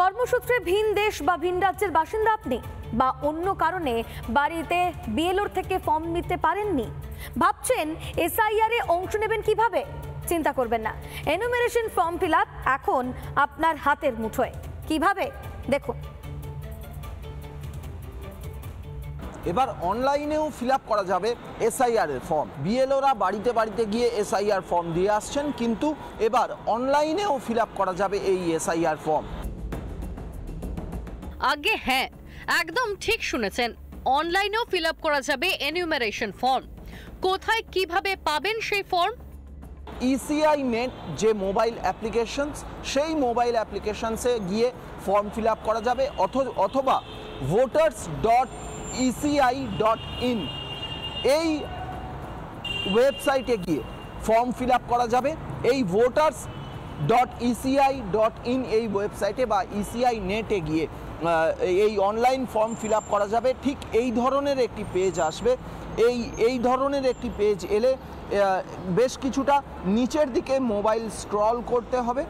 কর্মসূত্রে ভিন দেশ বা ভিন রাজ্যের বাসিন্দা আপনি বা অন্য কারণে বাড়িতে বিএলওর থেকে ফর্ম নিতে পারেননি, ভাবছেন এসআইআর এ অংশ নেবেন কিভাবে? চিন্তা করবেন না, এনুমেরেশন ফর্ম ফিল আপ এখন আপনার হাতের মুঠোয়। কিভাবে দেখুন। এবার অনলাইনেও ফিল আপ করা যাবে এসআইআর এর ফর্ম। বিএলওরা বাড়িতে বাড়িতে গিয়ে এসআইআর ফর্ম দিয়ে আসছেন, কিন্তু এবার অনলাইনেও ফিল আপ করা যাবে এই এসআইআর ফর্ম। আগে হ্যাঁ, একদম ঠিক শুনেছেন, অনলাইনেও ফিল আপ করা যাবে এনিউমারেশন ফর্ম। কোথায় কিভাবে পাবেন সেই ফর্ম? ইসিআই নেট যে মোবাইল অ্যাপ্লিকেশনস, সেই মোবাইল অ্যাপ্লিকেশনসে গিয়ে ফর্ম ফিল আপ করা যাবে, অথবা voters.eci.in এই ওয়েবসাইটে গিয়ে ফর্ম ফিল আপ করা যাবে। এই voters.eci.in এই ওয়েবসাইটে বা ইসিআই নেটে গিয়ে এই অনলাইন ফর্ম ফিল আপ করা যাবে। ঠিক এই ধরনের একটি পেজ আসবে। এই ধরনের একটি পেজ এলে বেশ কিছুটা নিচের দিকে মোবাইল স্ক্রল করতে হবে।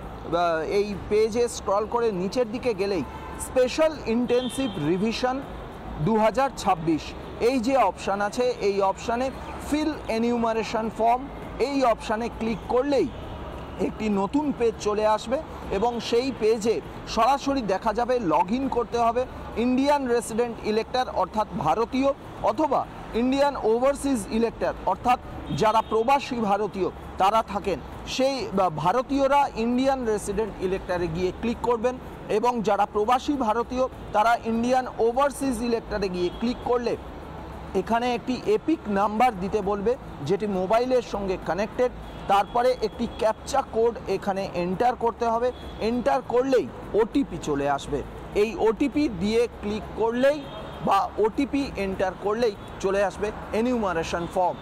এই পেজে স্ক্রল করে নিচের দিকে গেলেই স্পেশাল ইন্টেন্সিভ রিভিশন 2026 এই যে অপশান আছে, এই অপশানে ফিল এনিউমারেশন ফর্ম, এই অপশানে ক্লিক করলেই একটি নতুন পেজ চলে আসবে এবং সেই পেজে সরাসরি দেখা যাবে লগ ইন করতে হবে ইন্ডিয়ান রেসিডেন্ট ইলেক্টর অর্থাৎ ভারতীয়, অথবা ইন্ডিয়ান ওভারসিজ ইলেক্টর অর্থাৎ যারা প্রবাসী ভারতীয় তারা থাকেন, সেই ভারতীয়রা ইন্ডিয়ান রেসিডেন্ট ইলেক্টরে গিয়ে ক্লিক করবেন এবং যারা প্রবাসী ভারতীয় তারা ইন্ডিয়ান ওভারসিজ ইলেক্টরে গিয়ে ক্লিক করলে এখানে একটি এপিক নাম্বার দিতে বলবে যেটি মোবাইলের সঙ্গে কানেক্টেড। তারপরে একটি ক্যাপচা কোড এখানে এন্টার করতে হবে। এন্টার করলেই ওটিপি চলে আসবে। এই ওটিপি দিয়ে ক্লিক করলেই বা ওটিপি এন্টার করলেই চলে আসবে এনিউমারেশন ফর্ম।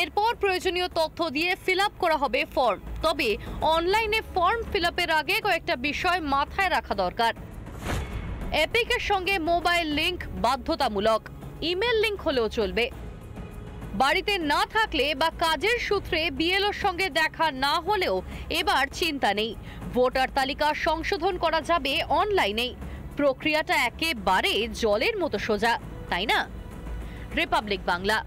এরপর প্রয়োজনীয় তথ্য দিয়ে ফিল আপ করা হবে ফর্ম। তবে অনলাইনে ফর্ম ফিল আপের আগে কয়েকটা বিষয় মাথায় রাখা দরকার। এপিকের সঙ্গে মোবাইল লিংক বাধ্যতামূলক, ইমেল লিংক হলেও চলবে। বাড়িতে না থাকলে বা কাজের সূত্রে বিএলওর সঙ্গে দেখা না হলেও এবার চিন্তা নেই, ভোটার তালিকা সংশোধন করা যাবে অনলাইনেই। প্রক্রিয়াটা একেবারে জলের মতো সোজা, তাই না? রিপাবলিক বাংলা।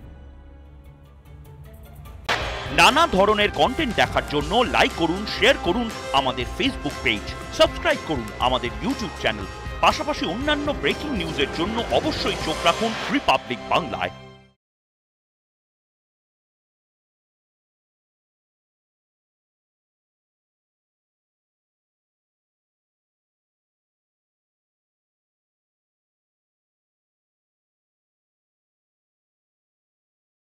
নানা ধরনের কন্টেন্ট দেখার জন্য লাইক করুন, শেয়ার করুন আমাদের ফেসবুক পেজ, সাবস্ক্রাইব করুন আমাদের ইউটিউব চ্যানেল। পাশাপাশি অন্যান্য ব্রেকিং নিউজের জন্য অবশ্যই চোখ রাখুন রিপাবলিক বাংলায়।